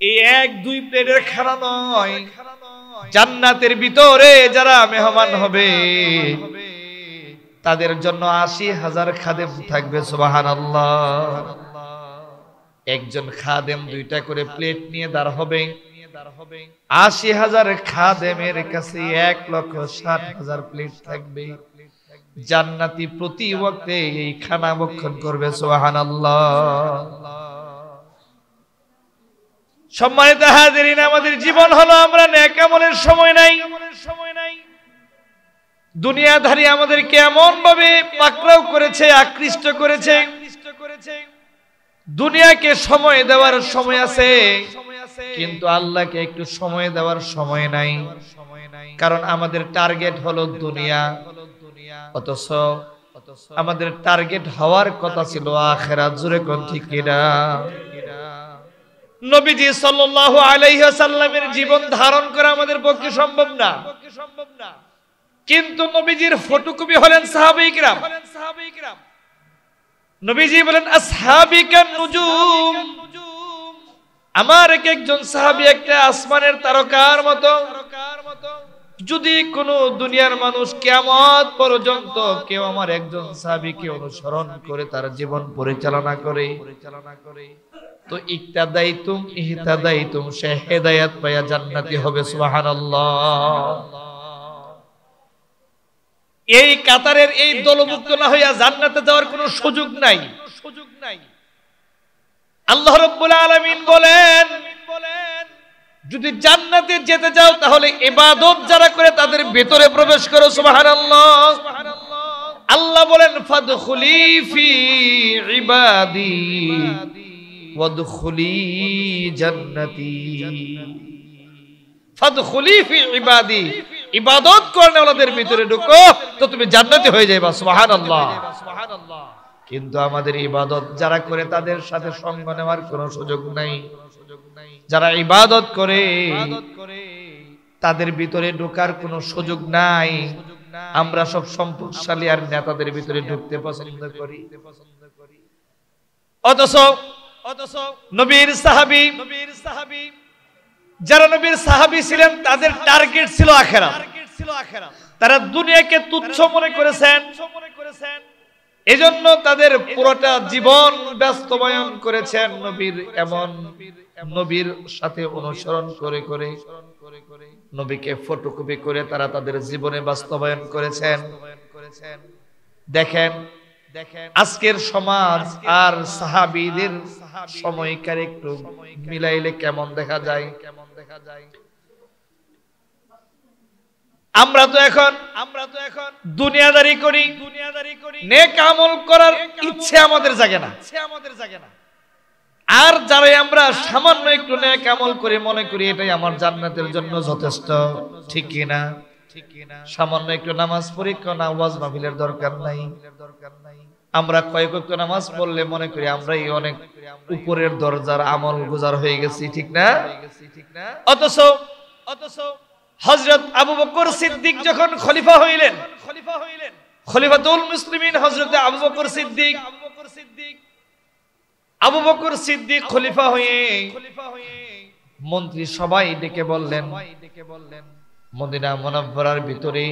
এই এক দুই প্লেটের খানা নয়, জান্নাতের ভিতরে যারা মেহমান হবে তাদের জন্য ৮০,০০০ খাদেম থাকবে। সুবহানাল্লাহ। একজন খাদেম ২টা করে প্লেট নিয়ে দাঁড় হবে। ৮০,০০০ খাদেমের কাছে ১,৬০,০০০ প্লেট থাকবে। জান্নাতি প্রতি ওয়াক্তে এই খানা ভক্ষণ করবে। সুবহানাল্লাহ। সম্মানিত হাজিরিন, আমাদের জীবন হলো আমরা নেক আমলের সময় নাই। দুনিয়াদারি আমাদেরকে এমন ভাবে পাকড়াও করেছে, আকৃষ্ট করেছে। দুনিয়াকে সময় দেওয়ার সময় আছে, কিন্তু আল্লাহকে একটু সময় দেওয়ার সময় নাই। কারণ আমাদের টার্গেট হলো দুনিয়া, অথচ আমাদের টার্গেট হওয়ার কথা ছিল আখিরাত। জোরে কোন ঠিক কিনা? নবীজি সাল্লাল্লাহু আলাইহি ওয়াসাল্লামের জীবন ধারণ করা আমাদের পক্ষে সম্ভব না, কিন্তু নবীজির ফটোকপি হলেন সাহাবায়ে কিরাম। নবীজি বলেন আসহাবি কান নুজুম, আমার একজন সাহাবী একটা আসমানের তারকার মতো। যদি কোন দুনিয়ার মানুষ কিয়ামত পর্যন্ত কেউ আমার একজন সাহাবীকে অনুসরণ করে তার জীবন পরিচালনা করে, তো ইক্তাদাইতুম ইহতাদাইতুম, সে হেদায়েত পায়া জান্নাতি হবে। সুবহানাল্লাহ। এই কাতারের এই দলভুক্ত না হইয়া জান্নাতে যাওয়ার কোনো সুযোগ নাই। আল্লাহ রাব্বুল আলামিন বলেন, যদি জান্নাতে যেতে যাও তাহলে ইবাদত যারা করে তাদের ভিতরে প্রবেশ করো। সুবহানাল্লাহ। আল্লাহ বলেন ফাদখুলি ফি ইবাদি ওয়াদখুলি জান্নাতি। ফাদখুলি ফি ইবাদি, ইবাদত করেনওয়ালাদের ভিতরে ঢুকো তো তুমি জান্নাতি হয়ে যাবে। সুবহানাল্লাহ। কিন্তু আমাদের ইবাদত যারা করে তাদের সাথে সঙ্গ নেওয়ার কোনো সুযোগ নাই। যারা ইবাদত করে তাদের ভিতরে ঢোকার কোনো সুযোগ নাই। আমরা সব সম্পদশালী আর নেতাদের ভিতরে ঢুকতে পছন্দ করি। অথচ নবীর সাহাবী, যারা নবীর সাহাবী ছিলেন তাদের টার্গেট ছিল আখিরাত। তারা দুনিয়াকে তুচ্ছ মনে করেছেন, এজন্য তাদের পুরোটা জীবন বাস্তবায়ন করেছেন নবীর এমন নবীর সাথে অনুসরণ করে করে, নবীকে ফটোকপি করে তারা তাদের জীবনে বাস্তবায়ন করেছেন। দেখেন আজকের সমাজ আর সাহাবীদের সময়কার একটু মিলাইলে কেমন দেখা যায়। আমরা তো এখন দুনিয়াদারি করি, নেক আমল করার ইচ্ছে আমাদের জাগে না। আর যারাই আমরা সামান্য একটু নেক আমল করে মনে করি এটাই আমার জান্নাতের জন্য যথেষ্ট, ঠিক কি না? সামান্য একটু নামাজ পড়ি, কোন ওয়াজ মাহফিলের দরকার নাই। আমরা কয়েক ওয়াক্ত নামাজ পড়লে মনে করি আমরাই অনেক উপরের দরজার আমল গুজার হয়ে গেছি, ঠিক না? অথচ হযরত আবু বকর সিদ্দিক যখন খলিফা হইলেন, খলিফাতুল মুসলিমিন হযরত আবু বকর সিদ্দিক, আবু বকর সিদ্দিক খলিফা হয়ে মন্ত্রী সবাই ডেকে বললেন, মদিনা মুনাওয়ারার ভিতরে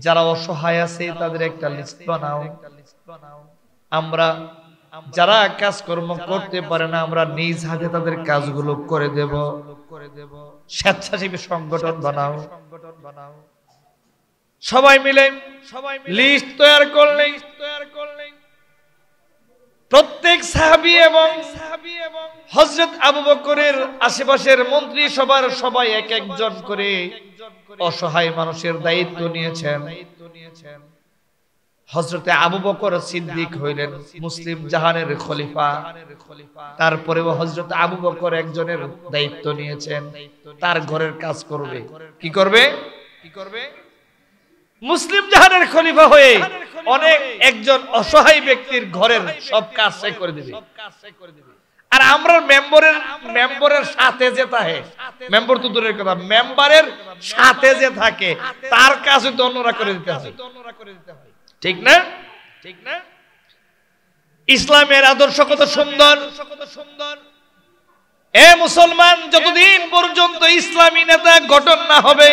যারা অসহায় আছে তাদের একটা লিস্ট বানাও। আমরা যারা কাজকর্ম করতে পারে না আমরা নিজ হাতে তাদের কাজগুলো করে দেব। স্বেচ্ছাসেবী সংগঠন বানাও। সবাই মিলে লিস্ট তৈরি করলেন। প্রত্যেক সাহাবী এবং হযরত আবু বকরের আশেপাশের মন্ত্রী সবার সবাই এক একজন করে অসহায় মানুষের দায়িত্ব নিয়েছেন। হযরত আবু বকর সিদ্দিক হইলেন মুসলিম জাহানের খলিফা। তারপরেও হযরত আবু বকর একজনের দায়িত্ব নিয়েছেন, তার ঘরের কাজ করবে। কি করবে? মুসলিম জাহানের খলিফা হয়ে অনেক একজন অসহায় ব্যক্তির ঘরের সব কাজ সে করে দিবে। আর আমরা মেম্বারের সাথে যে থাকে, মেম্বার তো দূরের কথা, মেম্বারের সাথে যে থাকে তার কাজ তো অন্যরা করে দিতে হয়, ঠিক না? ইসলামের আদর্শ কত সুন্দর। এ মুসলমান, যতদিন পর্যন্ত ইসলামী নেতা গঠন না হবে,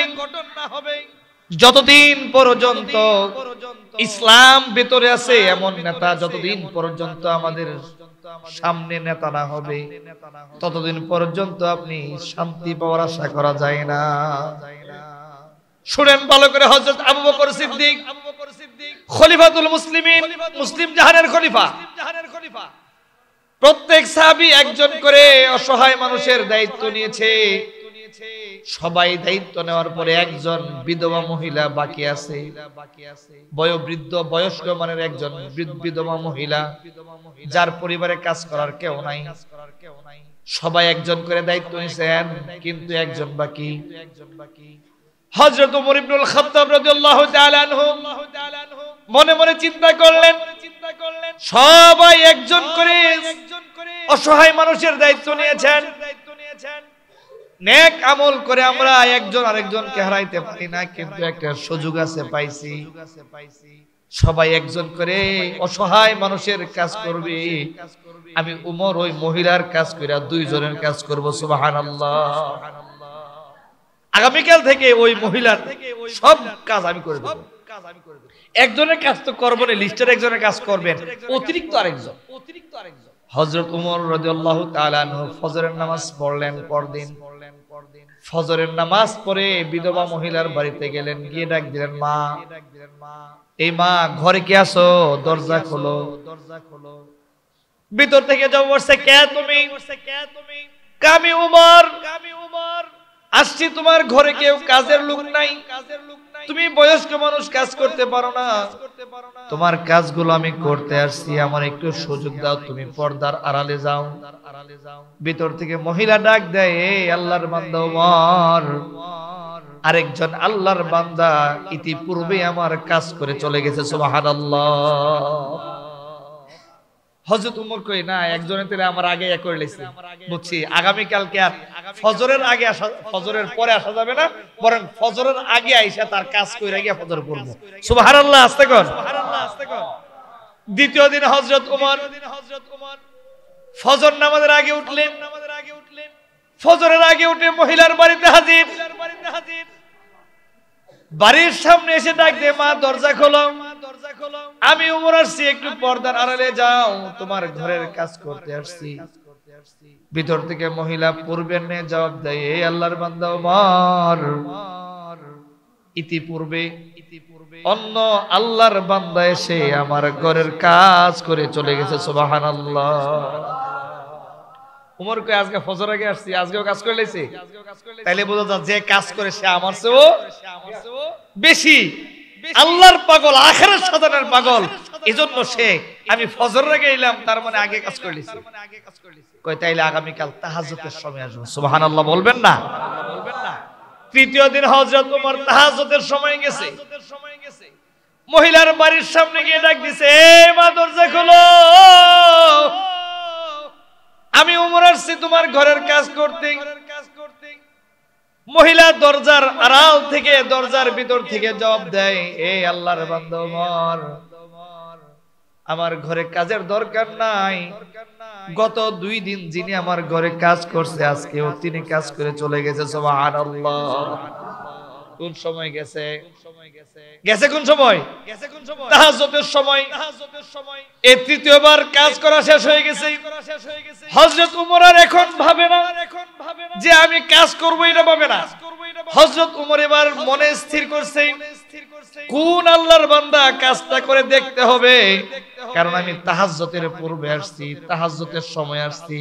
যতদিন পর্যন্ত ইসলাম ভেতরে আছে এমন নেতা যতদিন পর্যন্ত আমাদের সামনে নেতা না হবে, ততদিন পর্যন্ত আপনি শান্তি পাওয়ার আশা করা যায় না। শুনেন ভালো করে, হযরত আবু বকর সিদ্দিক খলিফাতুল মুসলিমিন, মুসলিম জাহানের খলিফা, প্রত্যেক সাহাবী একজন করে অসহায় মানুষের দায়িত্ব নিয়েছে। সবাই দায়িত্ব নেওয়ার পরে একজন বিধবা মহিলা বাকি আছে, বয়োবৃদ্ধ বয়স্ক মানের একজন বিধবা মহিলা, যার পরিবারে কাজ করার কেউ নাই। সবাই একজন করে দায়িত্ব নিয়েছেন, কিন্তু একজন বাকি। হযরত ওমর ইবনুল খাত্তাব রাদিয়াল্লাহু তাআলা আনহু মনে মনে চিন্তা করলেন, সবাই একজন করে অসহায় মানুষের দায়িত্ব নিয়েছেন, নেক আমল করে আমরা একজন আরেকজনকে হারাইতে পারি না, কিন্তু একটা সুযোগ আছে, পাইছি। সবাই একজন করে অসহায় মানুষের কাজ করবে, আমি উমর ওই মহিলার কাজ কইরা দুইজনের কাজ করব। সুবহানাল্লাহ। আগামীকাল থেকে ওই মহিলার সব কাজ আমি করে দেব। একজনের কাজ তো করব না, লিস্টের একজনের কাজ করবেন, অতিরিক্ত আরেকজন। হযরত ওমর রাদিয়াল্লাহু তাআলা আনহু ফজরের নামাজ পড়লেন। পরদিন ফজরের নামাজ পড়ে বিধবা মহিলার বাড়িতে গেলেন, গিয়ে ডাক দিলেন, মা, এই মা, ঘরে কে আছো? দরজা খোলো। ভিতর থেকে জবাব বলছে, কে তুমি? আমি উমর, আসছি তোমার ঘরে, কেউ কাজের লোক নাই, তুমি বয়স্ক মানুষ, কাজ করতে পারো না, তোমার কাজগুলো আমি করতে আসছি, আমার একটু সুযোগ দাও, তুমি পর্দার আড়ালে যাও। ভিতর থেকে মহিলা ডাক দেয়, এই আল্লাহর বান্দা ওমর, আরেকজন আল্লাহর বান্দা ইতিপূর্বে আমার কাজ করে চলে গেছে। সুবহানাল্লাহ। হযরত ওমর কই, না, একজনের তেলে আমার আগে করে লেছি, বুঝছি, আগামী কালকে আর ফজরের আগে আসা, ফজরের পরে আসা যাবে না, বরং ফজরের আগে আইসা তার কাজ কইরা গিয়া ফজর পড়ব। সুবহানাল্লাহ। আস্তে কর। দ্বিতীয় দিন হযরত ওমর ফজর নামাজের আগে উঠলেন। ফজরের আগে উঠে মহিলার বাড়িতে হাজির। বাড়ির সামনে এসে ডাক দে, মা, দরজা খোলো, আমি উমর আসছি, একটু পর্দার আড়ালে যাও, তোমার ঘরের কাজ করতে আসছি। ভিতর থেকে মহিলা পূর্বের নে জবাব দেয়, এই আল্লাহর বান্দা ওমর, ইতিপূর্বে অন্য আল্লাহর বান্দা এসে আমার ঘরের কাজ করে চলে গেছে। সুবহানাল্লাহ। উমর কই, আজকে ফজর আগে আসছি, আজকেও কাজ করে লাইছে, তাইলে বোঝা যায় যে কাজ করে সে আমার চেয়েও বেশি আল্লাহর পাগল, আখিরাত সাধনের পাগল, এজন্য সে, আমি ফজর আগে এলাম, তার মানে আগে কাজ করে লিছি। কই, তাইলে আগামী কাল তাহাজ্জুদের সময় আসবো। সুবহানাল্লাহ বলবেন না? তৃতীয় দিন হযরত ওমর তাহাজ্জুদের সময় গেছে। মহিলার বাড়ির সামনে গিয়ে ডাক দিছে, এই মা, দরজা খোলো, আমি উমর আসছি তোমার ঘরের কাজ করতে। মহিলা দরজার আড়াল থেকে, দরজার ভিতর থেকে জবাব দেয়, এই আল্লাহর বান্দা ওমর, আমার ঘরে কাজের দরকার নাই, গত 2 দিন যিনি আমার ঘরে কাজ করছে, আজকেও তিনি কাজ করে চলে গেছে। সুবহানাল্লাহ। কোন সময় গেছে? গেছে কোন সময়? তাহাজ্জুদের সময়। এই তৃতীয়বার কাজ করা শেষ হয়ে গেছে। হযরত ওমর আর এখন ভাবে না যে আমি কাজ করব, এটা ভাবে না। হযরত ওমর এবার মনে স্থির করছে, কোন আল্লাহর বান্দা কাজটা করে দেখতে হবে, কারণ আমি তাহাজ্জুদের পূর্বে আসছি, তাহাজ্জুদের সময় আসছি,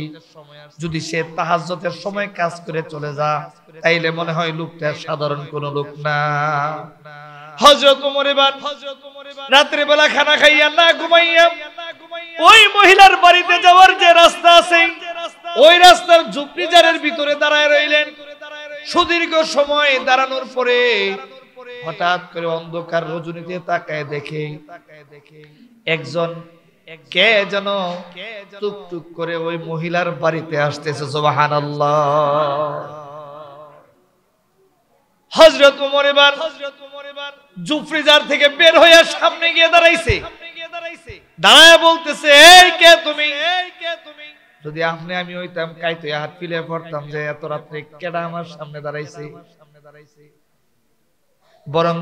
যদি সে তাহাজ্জুদের সময় কাজ করে চলে যায়, তাইলে মনে হয় লোকটা সাধারণ কোন লোক না। হযরত ওমর এবার রাতের বেলা খানা খাইয়া না ঘুমাইয়া ওই মহিলার বাড়িতে যাওয়ার যে রাস্তা আছে, ওই রাস্তার ঝুপড়িজারের ভিতরে দাঁড়ায় রইলেন। সুদীর্ঘ সময় দাঁড়ানোর পরে হঠাৎ করে অন্ধকার রজনীতে তাকায় দেখে একজন কে যেন টুকটুক করে ওই মহিলার বাড়িতে আসতেছে। সুবহানাল্লাহ। হযরত ওমর এবার জুফরিজার থেকে বের হয়ে সামনে গিয়ে দাঁড়াইছে। দাঁড়ায় বলতেছে, এই কে তুমি? যদি আপনি আমি হইতাম কাইতো হাত ফিলে পড়তাম যে এত রাত্রে কেডা আমার সামনে দাঁড়াইছে। বরং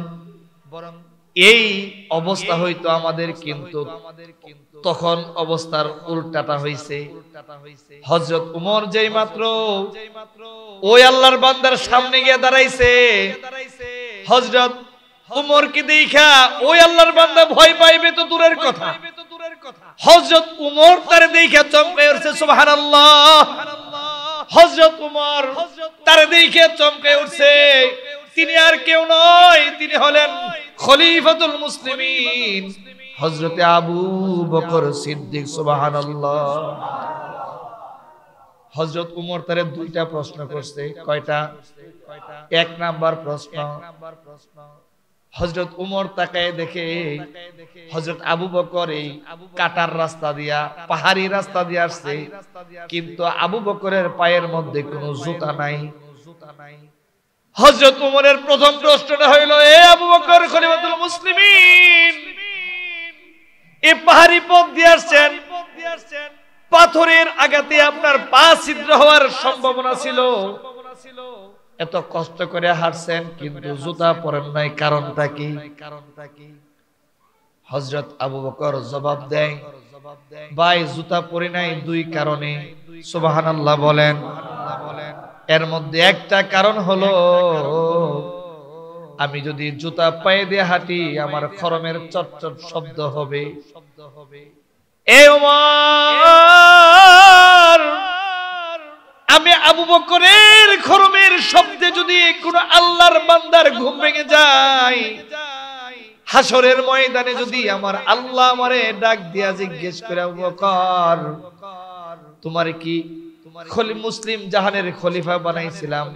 এই অবস্থা হইতো আমাদের, কিন্তু তখন অবস্থার উল্টাটা হইছে। হযরত উমর যেই মাত্র ওই আল্লাহর বান্দার সামনে গিয়ে দাঁড়াইছে, হযরত উমরকে দেখা ওই আল্লাহর বান্দা ভয় পাইবে তো দূরের কথা, হযরত উমর তারে দেখা চমকে উঠছে সুবহানাল্লাহ। হযরত উমর তারে দেখে চমকে উঠছে। তিনি আর কেউ নয়, তিনি হলেন খলিফাতুল মুসলিমিন হযরতে আবু বকর সিদ্দিক সুবহানাল্লাহ। হযরত উমর তারে দুইটা প্রশ্ন করছে। কয়টা? এক নাম্বার প্রশ্ন, হযরত উমর তাকায় দেখে হযরত আবু বকর এই কাটার রাস্তা দিয়া, পাহাড়ি রাস্তা দিয়ে আসছে, কিন্তু আবু বকরের পায়ের মধ্যে কোনো জুতা নাই। হযরত উমরের প্রথম প্রশ্নটা হইল, এ আবু বকর খলিফাতুল মুসলিমিন, এই পাহাড়ি পথ দিয়ে আসছেন, পাথরের আঘাতে আপনার পা ছিদ্র হওয়ার সম্ভাবনা ছিল, এত কষ্ট করে হাঁটছেন কিন্তু জুতা পরেন নাই, কারণটা কি? হযরত আবু বকর জবাব দেয়, ভাই জুতা পরি নাই দুই কারণে। সুবহানাল্লাহ বলেন। এর মধ্যে একটা কারণ হলো, আমি যদি জুতা পায়ে দিয়ে হাঁটি আমার খরমের চটচট শব্দ হবে। এ ওমর, আমি আবু বকরের খরমের শব্দে যদি কোনো আল্লাহর বান্দার ঘুম ভেঙে যায়, হাসরের ময়দানে যদি আমার আল্লাহ আমারে ডাক দিয়া জিজ্ঞেস করে, আবু বকর তোমার কি মুসলিম জাহানের খলিফা বানাইছিলাম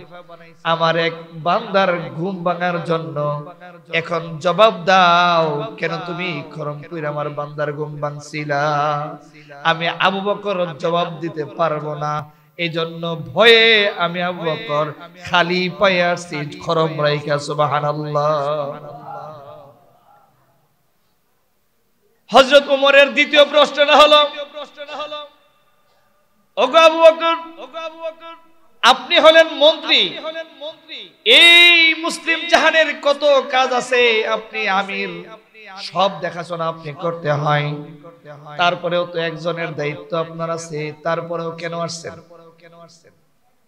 আমার এক বান্দার ঘুম ভাঙার জন্য, এখন জবাব দাও কেন তুমি খরম কইরা আমার বান্দার ঘুম ভাঙছিলা? আমি আবু বকর জবাব দিতে পারবো না, এই জন্য ভয়ে আমি আবু বকর খালি পায়ে আসছি খরম রাইখা। সুবহানাল্লাহ। হযরত উমরের দ্বিতীয় প্রশ্নটা হলো, ওগো আবু বকর, আপনি হলেন মন্ত্রী, এই মুসলিম জাহানের কত কাজ আছে, আপনি আমির, সব দেখাশোনা আপনি করতে হয়, তারপরেও তো একজনের দায়িত্ব আপনার আছে, তারপরেও কেন আসছেন?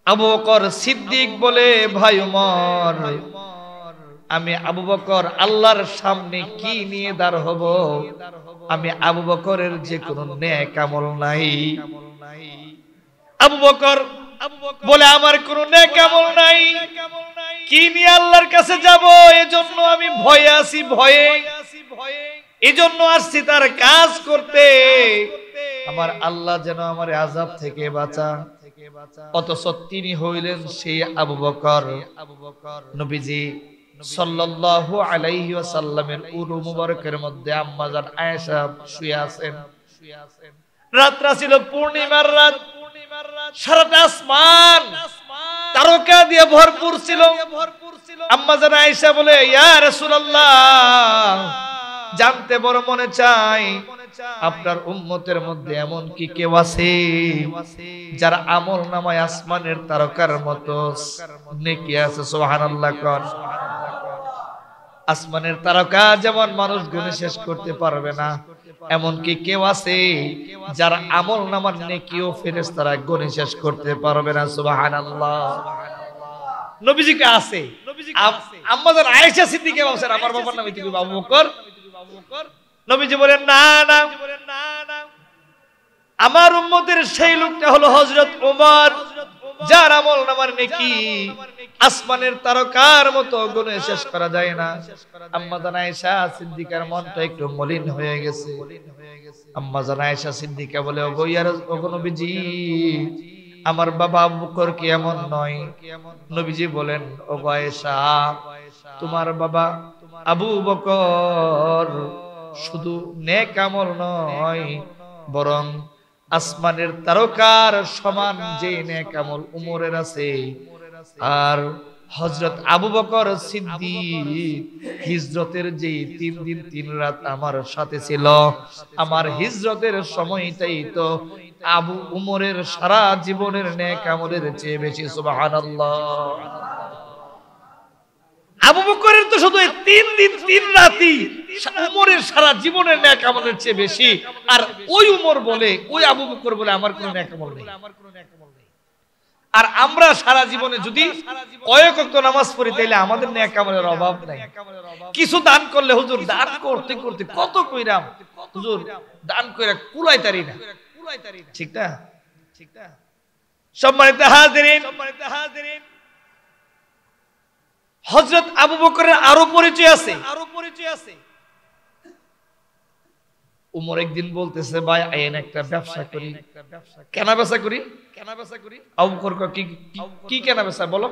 আবু বকর সিদ্দিক বলে, ভাই উমর, আমি আবু বকর আল্লাহর সামনে কি নিয়ে দাঁড় হব? আমি আবু বকরের যে কোনো নেক আমল নাই। আবু বকর বলে, আমার কোনো নেক আমল নাই, কি নিয়ে আল্লাহর কাছে যাব? এজন্য আমি ভয়ে আছি, ভয়ে, এজন্য আসছি তার কাজ করতে, আমার আল্লাহ যেন আমার আযাব থেকে বাঁচান। অথচ তিনি হইলেন সেই আবু বকর, নবীজি সাল্লাল্লাহু আলাইহি ওয়াসাল্লামের উরু মুবারকের মধ্যে আম্মা জান আয়েশা শুয়ে আছেন। রাতটা ছিল পূর্ণিমার রাত, সারাটা আসমান তারকা দিয়ে ভরপুর ছিল। আম্মা জান আয়েশা বলে, ইয়া রাসূলুল্লাহ, জানতে বড় মনে চাই আপনার উম্মতের মধ্যে এমন কি কেউ আছে যার আমল নামায় আসমানের তারকার মতো নেকি আছে? সুবহানাল্লাহ কোন। আসমানের তারকা যেমন মানুষ গুণে শেষ করতে পারবে না, এমন কি কেউ আছে যার আমল নামার নেকিও ফেরেশতারা গুণে শেষ করতে পারবে না? সুবহানাল্লাহ। নবীজিকে আছে। আম্মা জান আয়েশা সিদ্দিকা বলেন, আমার বাবার নাম কি আবু বকর? নবীজি বলেন, না না, আমার উম্মতের সেই লোকটা হলো হযরত ওমর, যার আমল নামার নেকি আসমানের তারকার মতো গুণে শেষ করা যায় না। আম্মা জান আয়েশা সিদ্দিকার মনটা একটু মলিন হয়ে গেছে। আম্মা জান আয়েশা সিদ্দিকা বলে, ওগো নবীজি, আমার বাবা আবু বকর কি এমন নয়? নবীজি বলেন, ওগো আয়েশা, তোমার বাবা আবু বকর শুধু নেক আমল নয়, বরং আসমানের তারকার সমান যে নেক আমল উমরের আছে। আর হযরত আবু বকর সিদ্দিক হিজরতের যে 3 দিন 3 রাত আমার সাথে ছিল, আমার হিজরতের সময়টাই তো আবু উমরের সারা জীবনের নেক আমলের চেয়ে বেশি। সুবহানাল্লাহ। আবু বকরের তো শুধু 3 দিন 3 রাতি, উমরের সারা জীবনের নেক আমলের চেয়ে বেশি। আর ওই উমর বলে, ওই আবু বকর বলে আমার কোনো নেক আমল নেই। আর আমরা সারা জীবনে যদি কয়েক ওয়াক্ত নামাজ পড়ি তাইলে আমাদের নেক আমলের অভাব নাই। কিছু দান করলে হুজুর দান করতে করতে কত কইরাম, হুজুর দান কইরা কুলাইতারি না। ঠিক না? সম্মানিত হাজিরিন, হযরত আবু বকরের আরো পরিচয় আছে। উমর একদিন বলতেছে, ভাই আইন একটা ব্যবসা করি। কেনা বেচা করি? আবু বকর কয়, কি কেনা বেচা বলো?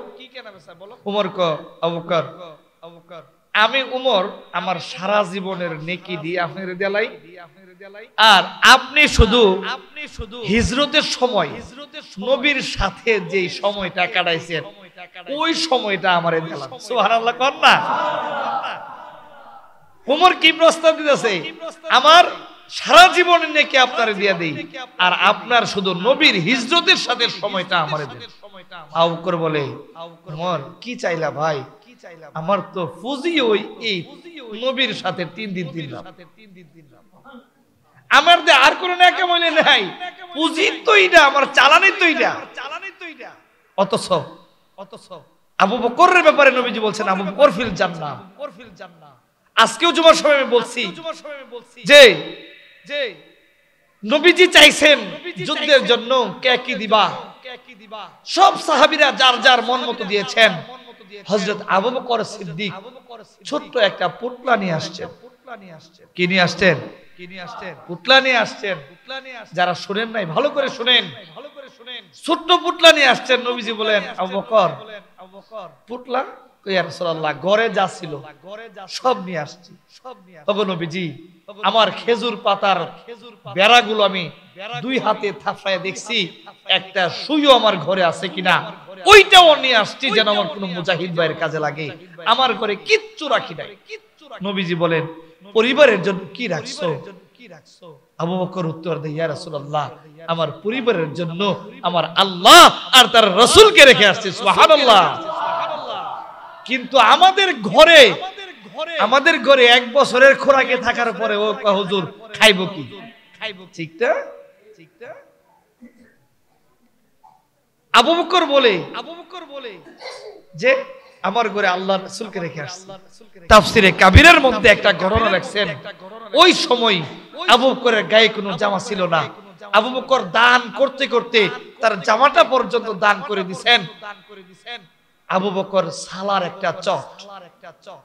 উমর কয়, আবু বকর আমি উমর আমার সারা জীবনের নেকি দিয়ে আপনারে দেলাই, আর আপনি শুধু হিজরতের সময় নবীর সাথে যে সময়টা কাটাইছেন ওই সময়টা আমারে দিলাম। সুবহানাল্লাহ কোন না? উমর কি প্রস্তাব দিতেছে, আমার সারা জীবনের নেকি আপনারে দিয়ে দেই, আর আপনার শুধু নবীর হিজরতের সাথে সময়টা আমারে দেন। আবু বকর বলে, উমর কি চাইলা ভাই? আমার তো ফুজি ওই এই নবীর সাথে 3 দিন 3 রাত, আমার দে আর কোন নেকি মনে নাই, পুঁজি তো এটা, আমার চালানি তো এটা। অথচ আবু বকরের ব্যাপারে নবীজি বলছেন আবু বকর ফিল জান্নাহ। আজকেও জুমার সময় আমি বলছি যে নবীজি চাইছেন যুদ্ধের জন্য কে কি দিবা, সব সাহাবীরা যার যার মন মতো দিয়েছেন। হযরত আবু বকর সিদ্দিক ছোট্ট একটা পুতলা নিয়ে আসছেন। কি নিয়ে আসছেন? পুতলা নিয়ে আসছেন। যারা শুনেন নাই ভালো করে শুনেন, ছোট্ট পুতলা নিয়ে আসছেন। নবীজি বলেন, আবু বকর পুতলা কই ইয়া রাসূলুল্লাহ, ঘরে যা ছিল সব নিয়ে আসছি। ওগো নবীজি, আমার খেজুর পাতার বেড়াগুলো আমি 2 হাতে থাপড়ায় দেখছি, একটা সুইও আমার ঘরে আছে কিনা ওইটাও নিয়ে আসছি, যেন আমার কোনো মুজাহিদ ভাইয়ের কাজে লাগে। আমার ঘরে কিচ্ছু রাখি নাই। নবীজি বলেন, পরিবারের জন্য কি রাখছো? আবু বকর উত্তর দেয়, ইয়া রাসূলুল্লাহ, আমার পরিবারের জন্য আমার আল্লাহ আর তার রাসূলকে রেখে আসছি। সুবহানাল্লাহ। কিন্তু আমাদের ঘরে 1 বছরের খোরাকে থাকার পরে ও হুজুর খাইবো কি? ঠিক না? আবু বকর বলে যে আমার ঘরে আল্লাহর রাসূলকে রেখে আসছি। তাফসিরে কাবীরের মধ্যে একটা ঘটনা লেখছেন, ওই সময় আবু বকরের গায়ে কোনো জামা ছিল না। আবু বকর দান করতে করতে তার জামাটা পর্যন্ত দান করে দিবেন। আবু বকর সালার একটা চট,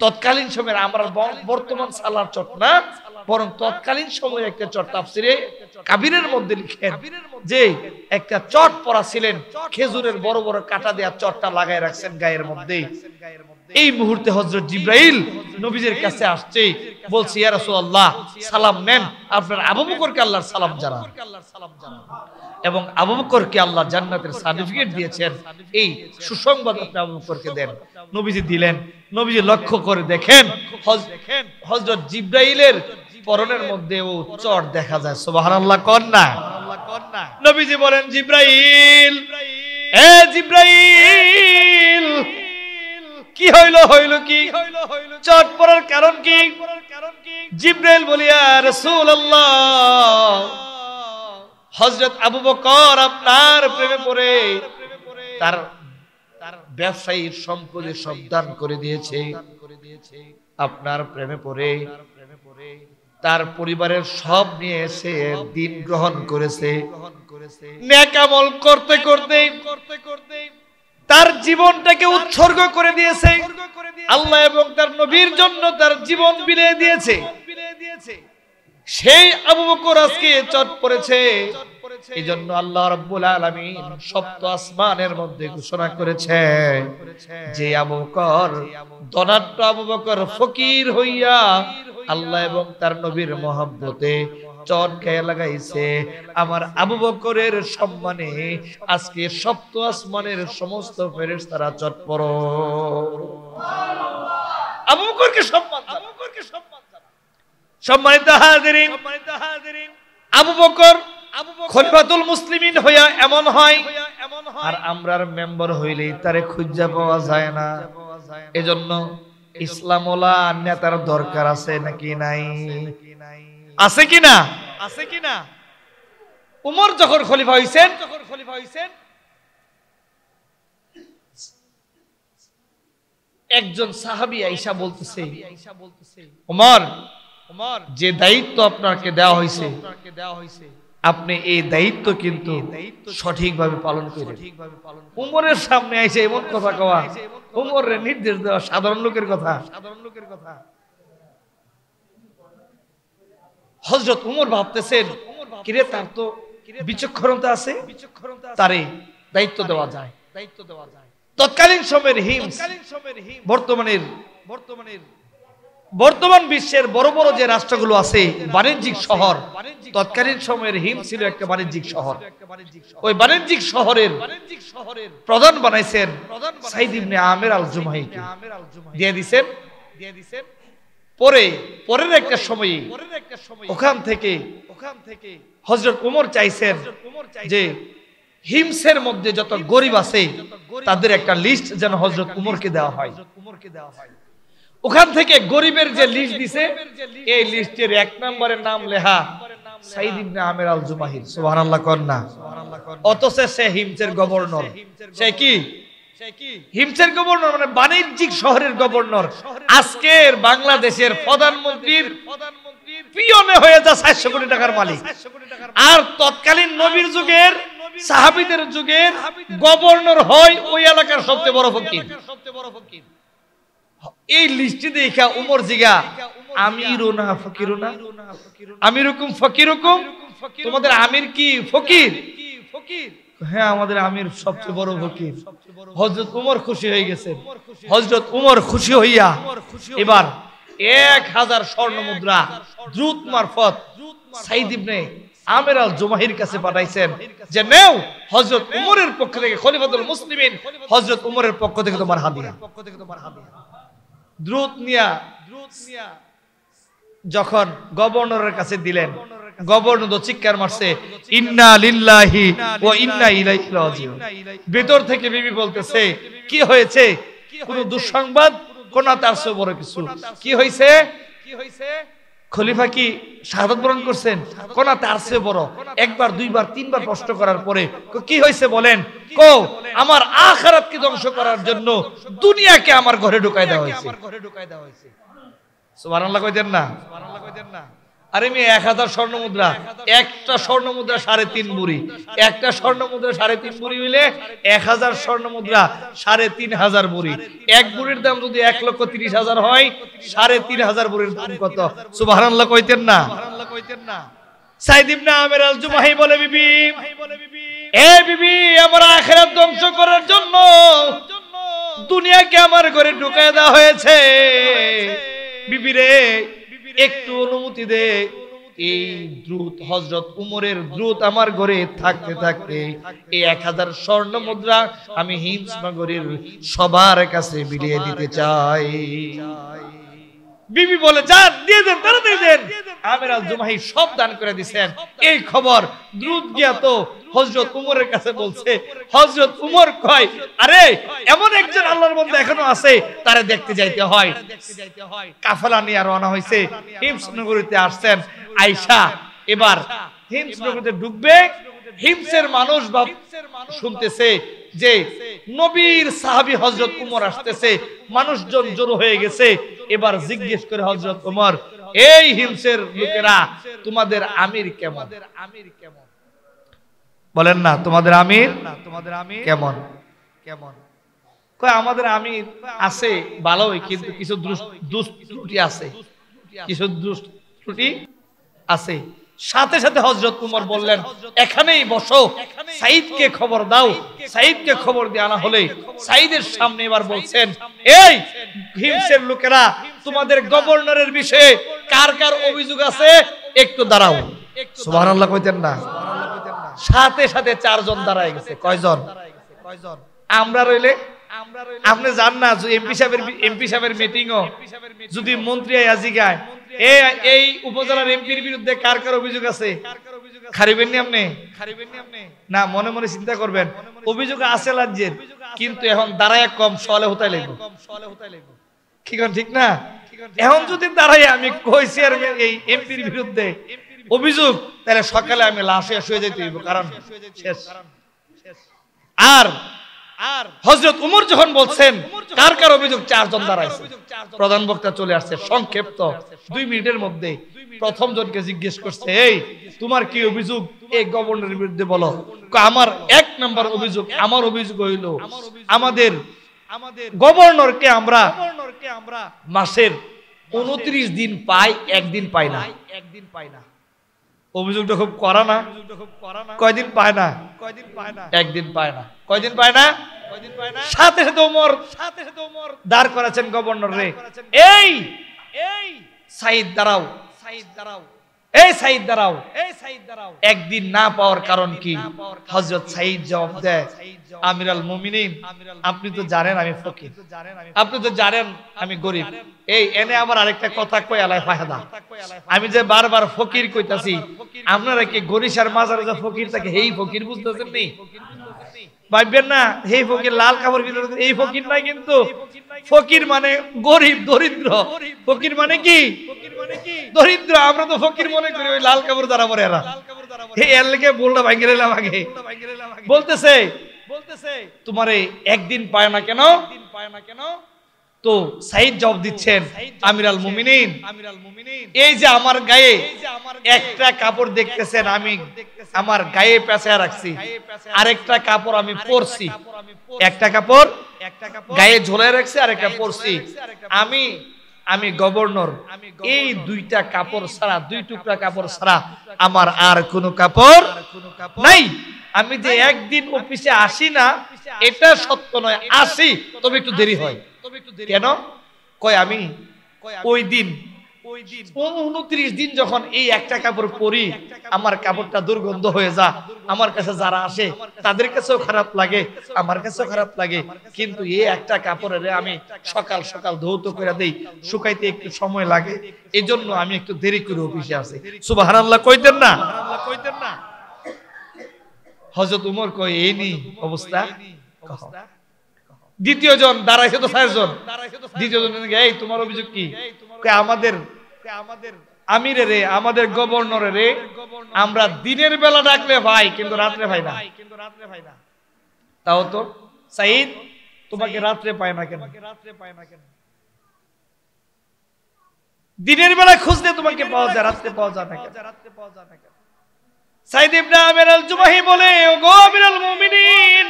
তৎকালীন সময়ের, আমরা বর্তমান সালার চট না, বরং তৎকালীন সময়ে একটা চট তাফসিরে কাবীরের মধ্যে লিখেন যে একটা চট পরা ছিলেন, খেজুরের বড় বড় কাঁটা দেয়া চটটা লাগায় রাখছেন গায়ের মধ্যে। এই মুহূর্তে হযরত জিবরাইল নবীজির কাছে আসছে, বলছে, ইয়া রাসূলুল্লাহ সালাম নেন, আপনার আবু বকরকে আল্লাহর সালাম জানান। এবং আবু বকরকে আল্লাহ জান্নাতের সার্টিফিকেট দিয়েছেন, এই সুসংবাদ আপনি আবু বকরকে দেন। নবীজি দিলেন। নবীজি লক্ষ্য করে দেখেন হযরত জিবরাইলের পরনের মধ্যে ও চট দেখা যায়। সুবহানাল্লাহ কোন না? নবীজি বলেন, জিবরাইল, এ জিবরাইল, কি হইল কি? চট পরার কারণ কি? জিবরাইল বলে, ইয়া রাসূলুল্লাহ, হযরত আবু বকর আপনার প্রেমে পড়ে তার ব্যবসায়ীর সম্পদে সব দান করে দিয়েছে। আপনার প্রেমে পড়ে তার পরিবারের সব নিয়ে এসে দিন গ্রহণ করেছে। নেক আমল করতে করতে তার জীবনটাকে উৎসর্গ করে দিয়েছে। আল্লাহ এবং তার নবীর জন্য তার জীবন বিলিয়ে দিয়েছে। সেই আবু বকর আজকে চট পড়েছে। এজন্য আল্লাহ রাব্বুল আলামিন সপ্ত আসমানের মধ্যে ঘোষণা করেছে যে আবু বকর, ধনাঢ্য আবু বকর ফকির হইয়া আল্লাহ এবং তার নবীর মহব্বতে চট গায়ে লাগাইছে। আমার আবু বকরের সম্মানে আজকে সপ্ত আসমানের সমস্ত ফেরেশতারা চট পড়ো। আবু বকরকে সম্মান, সম্মানিত হাজিরিন, আবু বকর খলিফাতুল মুসলিমিন হইয়া এমন হয়, আর আমরার মেম্বার হইলেই তারে খুঁজা পাওয়া যায় না। এজন্য ইসলামওয়ালা নেতার দরকার আছে নাকি নাই? আছে কিনা? আছে কিনা? উমর যখন খলিফা হইছেন, একজন সাহাবী আয়েশা বলতেছে, উমর, যে দায়িত্ব আপনাকে দেওয়া হয়েছে, আপনি এই দায়িত্ব কিন্তু সঠিকভাবে পালন করেন। উমরের সামনে এসে এমন কথা কওয়া, উমরের নির্দেশ দেওয়া সাধারণ লোকের কথা। হযরত উমর ভাবতেছেন, কিরে তার তো বিচক্ষণতা আছে, তারে দায়িত্ব দেওয়া যায়। তৎকালীন সময়ের হিমস, বর্তমান বিশ্বের বড় বড় যে রাষ্ট্রগুলো আছে, বাণিজ্যিক শহর, তৎকালীন সময়ের হিমস ছিল একটা বাণিজ্যিক শহর। ওই বাণিজ্যিক শহরের প্রধান বানাইছেন সাইদ ইবনে আমের আল জুমাহিকে, দিয়ে দিয়েছেন। পরের একটা সময়ে ওখান থেকে হযরত উমর চাইছেন যে হিমসের মধ্যে যত গরিব আছে তাদের একটা লিস্ট যেন হযরত উমরকে দেওয়া হয়। ওখান থেকে গরিবের যে লিস্ট দিছে, এই লিস্টের 1 নম্বরের নাম লেখা সাইদ ইবনে আমের আল জুমাহি। সুবহানাল্লাহ কোন না? অথচ সে হিমসের গভর্নর। সে কি? হিমসের গভর্নর, মানে বাণিজ্যিক শহরের গভর্নর। আজকের বাংলাদেশের প্রধানমন্ত্রীর পিয়নে হয়ে যা 400 কোটি টাকার মালিক। আর তৎকালীন নবীর যুগের, সাহাবীদের যুগের গভর্নর হয় ওই এলাকার সবচেয়ে বড় ফকির। এই লিস্টে দেখা উমর জিগা, আমিরও না ফকিরও না, আমিরুকুম ফকিরুকুম, তোমাদের আমির কি ফকির? হ্যাঁ, আমাদের আমির সবচেয়ে বড় ফকির। হযরত উমর খুশি হয়ে গেছেন। হযরত উমর খুশি হইয়া এবার 1000 স্বর্ণ মুদ্রা দ্রুত মারফত সাইদ ইবনে আমের আল জুমাহির কাছে পাঠাইছেন যে নেও, হযরত উমরের পক্ষ থেকে, খলিফাতুল মুসলিমিন হযরত উমরের পক্ষ থেকে তোমার হাদিয়া। দ্রুত নিয়া যখন গভর্নরের কাছে দিলেন, গভর্নর তো চিৎকার মারছে, ইন্না লিল্লাহি ওয়া ইন্না ইলাইহি রাজিউন। ভেতর থেকে বিবি বলতেছে, কি হয়েছে? কোন দুঃসংবাদ? কোন তার চেয়ে বড় কিছু? কি হয়েছে? খলিফা কি শাহাদাত বরণ করছেন? কোন তার চেয়ে বড়। একবার, দুইবার, তিনবার প্রশ্ন করার পরে কি হয়েছে বলেন? কো, আমার আখিরাতকে ধ্বংস করার জন্য দুনিয়াকে আমার ঘরে ঢুকাই দেওয়া হয়েছে। সুবহানাল্লাহ কইতেন না? আরে আমি 1000 স্বর্ণ মুদ্রা, একটা স্বর্ণ মুদ্রা 3.5 বুড়ি, একটা স্বর্ণ মুদ্রা 3.5 বুড়ি হইলে 1000 স্বর্ণ মুদ্রা 3500 বুড়ি। এক বুড়ির দাম যদি 1,30,000 হয়, 3500 বুড়ির দাম কত? সুবহানাল্লাহ কইতেন না? সাইদ ইবনে আমের আল জুমাহি বলে, বিবি, এ বিবি, আমার আখিরাত ধ্বংস করার জন্য দুনিয়াকে আমার ঘরে ঢুকায় দেওয়া হয়েছে। বিবি রে, একটু অনুমতি দে। এই দ্রুত হযরত উমরের দ্রুত আমার ঘরে থাকতে থাকতে এই 1000 স্বর্ণ মুদ্রা আমি হিমস নগরীর সবার কাছে বিলিয়ে দিতে চাই। বিবি বলে, যান, দিয়ে দেন, তাড়াতাড়ি দেন। আমের আল জুমাহি সব দান করে দিয়েছেন। এই খবর দ্রুত গিয়া তো হযরত উমরের কাছে বলছে। হযরত উমর কয়, আরে এমন একজন আল্লাহর বান্দা এখনো আছে, তারে দেখতে যাইতে হয়। কাফেলা নিয়ে রওনা হইছে, হিমস নগরীতে আসছেন। আয়েশা এবার হিমস নগরীতে ঢুকবে। হিমসের মানুষ শুনতেছে যে নবীর সাহাবী হযরত উমর আসতেছে, মানুষজন জড়ো হয়ে গেছে। এবার জিজ্ঞেস করে হযরত উমর, এই হিমসের লোকেরা, তোমাদের আমির কেমন? বলেন না, তোমাদের আমির কেমন? কয়, আমাদের আমির আছে ভালোই, কিন্তু কিছু ত্রুটি আছে, কিছু ত্রুটি আছে। সাথে সাথে হযরত উমর বললেন, এখানেই বসো, সাইদকে খবর দাও। সাইদকে খবর দিয়ে আনা হলে সাইদের সামনে এবার বলছেন, এই হিমসের লোকেরা, তোমাদের গভর্নরের বিষয়ে কার কার অভিযোগ আছে একটু দাঁড়াও। সুবহানাল্লাহ কইতেন না? সাথে সাথে 4 জন দাঁড়ায় গেছে। কয়জন? আমরা রইলে আপনি জান না এমপি সাহেবের মিটিংও যদি মন্ত্রী আজি গায় এই উপজেলার এমপির বিরুদ্ধে কার কার অভিযোগ আছে, খারিবেন নি আপনি না, মনে মনে চিন্তা করবেন অভিযোগ আছে রাজ্যের, কিন্তু এখন দাঁড়ায় কম সলে হতে লাগবে, ঠিক না? এখন যদি দাঁড়াই আমি কইছি আর এই এমপির বিরুদ্ধে অভিযোগ, তাহলে সকালে আমি লাশে শুয়ে যেতে হইব, কারণ শেষ। আর হযরত উমর যখন বলছেন কার কার অভিযোগ, 4 জন দাঁড়াইছে, প্রধান বক্তা চলে আসছে, সংক্ষিপ্ত 2 মিনিটের মধ্যে প্রথম জনকে জিজ্ঞেস করছে, এই তোমার কি অভিযোগ এই গভর্নরের বিরুদ্ধে বলো। আমার 1 নম্বর অভিযোগ, আমার অভিযোগ হইল আমাদের গভর্নরকে আমরা মাসের 29 দিন পাই, 1 দিন পাই না। অভিযোগটা খুব করা না? কয়দিন পায় না? 1 দিন পায় না। কয়দিন পায় না? সাথে সাথে ওমর দাঁড় করেছেন গভর্নর রে, এই সাইদ দাঁড়াও, এই সাইদ দাঁড়াও। একদিন না পাওয়ার কারণ কি? হযরত সাইদ জবাব দেয়, আমিরুল মুমিনিন, আপনি তো জানেন আমি ফকির, আপনি তো জানেন আমি গরিব। এই এনে আবার আরেকটা কথা কই আলাই ফায়দা, আমি যে বারবার ফকির কইতাছি, আপনারা কি গরিশার মাজারে যে ফকির থাকে এই ফকির বুঝতেছেন নি? ভাববেন না এই ফকির লাল কাপড় ভিতরে এই ফকির নাই, কিন্তু ফকির মানে গরিব, দরিদ্র। ফকির মানে কি? দরিদ্র। আমরা তো ফকির মনে করি ওই লাল কাপড় দ্বারা পরে এরা, এই এর লেগে বলটা ভাঙিয়ে নিলাম আগে। বলতেছে তোমারে 1 দিন পায় না কেন? তো সাইদ জবাব দিচ্ছেন, আমিরুল মুমিনিন, এই যে আমার গায়ে একটা কাপড় দেখতেছেন, আমি আমার গায়ে পেঁচায় রাখছি, আরেকটা কাপড় আমি পরছি, একটা কাপড় গায়ে ঝোলায় রাখছি, আরেকটা পরছি। আমি গভর্নর, এই 2টা কাপড় ছাড়া, 2 টুকরা কাপড় ছাড়া আমার আর কোনো কাপড় নাই। আমি যে 1 দিন অফিসে আসি না এটা সত্য নয়, আসি তবে একটু দেরি হয়। কেন? কয় আমি ওই দিন 29 দিন যখন এই একটা কাপড় পরি, আমার কাপড়টা দুর্গন্ধ হয়ে যা, আমার কাছে যারা আসে তাদের কাছেও খারাপ লাগে, আমার কাছেও খারাপ লাগে, কিন্তু এই একটা কাপড়ের আমি সকাল সকাল ধৌত করে দেই, শুকাইতে একটু সময় লাগে, এজন্য আমি একটু দেরি করে অফিসে আসি। সুবহানাল্লাহ কইতেন না? হযরত উমর কয় এই নি অবস্থা। দ্বিতীয় জন দাঁড়াইছে তো 4 জন, দ্বিতীয় জন এই তোমার অভিযোগ কি? আমাদের আমিরে রে, আমাদের গভর্নরে রে, আমরা দিনের বেলা ডাকলে ভাই, কিন্তু রাত্রে ভাই না। তাও তো সাইদ তোমাকে রাত্রে পায় না কেন? দিনের বেলা খুঁজলে তোমাকে পাওয়া যায়, রাত্রে পাওয়া যায় না কেন? সাইদ ইবনে আমির আল জুমাহি বলে, ওগো আমিরুল মুমিনিন,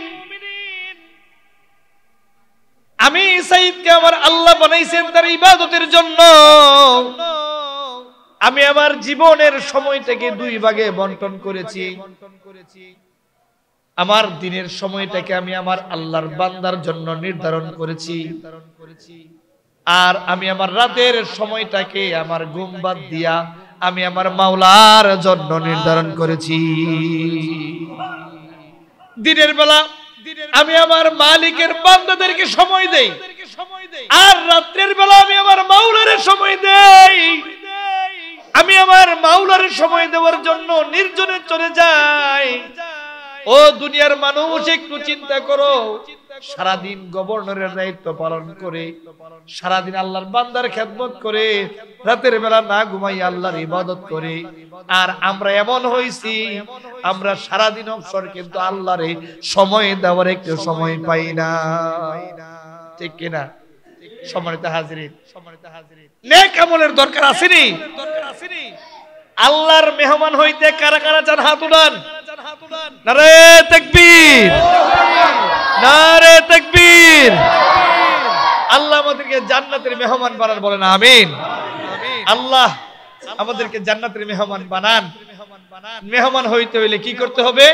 আমি সাইদকে আমার আল্লাহ বানাইছেন তার ইবাদতের জন্য। আমি আমার জীবনের সময়টাকে 2 ভাগে বন্টন করেছি। আমার দিনের সময়টাকে আমি আমার আল্লাহর বান্দার জন্য নির্ধারণ করেছি, আর আমি আমার রাতের সময়টাকে আমার ঘুম বাদ দিয়া আমি আমার মাওলার জন্য নির্ধারণ করেছি। দিনের বেলা আমি আমার মালিকের বান্দাদেরকে সময় দেই, আর রাতের বেলা আমি আমার মাওলার সময় দেই। আমি আমার মাওলার সময় দেওয়ার জন্য নির্জনে চলে যাই। ও দুনিয়ার মানুষ, একটু চিন্তা করো, সারাদিন গভর্নরের দায়িত্ব পালন করে, সারাদিন আল্লাহর বান্দার খেদমত করে, রাতের বেলা না ঘুমাই আল্লাহর ইবাদত করে, আর আমরা এমন হইছি আমরা সারাদিন অবসর কিন্তু আল্লাহরে সময় দেওয়ার একটু সময় পাই না। ঠিক কিনা? সম্মানিত হাজিরিন, নেক আমলের দরকার আসেনি? আল্লাহর মেহমান হইতে কারা কারা চান হাত উঠান। নারে তাকবীর, নারে তাকবীর। আল্লাহ আমাদেরকে জান্নাতের মেহমান বানান, বলেন আমিন। আল্লাহ আমাদেরকে জান্নাতের মেহমান বানান। মেহমান হইতে হইলে কি করতে হবে?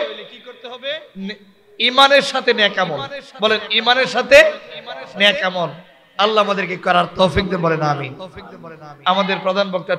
ঈমানের সাথে নেক আমল। বলেন ঈমানের সাথে নেক আমল। আল্লাহ আমাদেরকে করার তৌফিক দেন, বলেন আমিন। আমাদের প্রধান বক্তা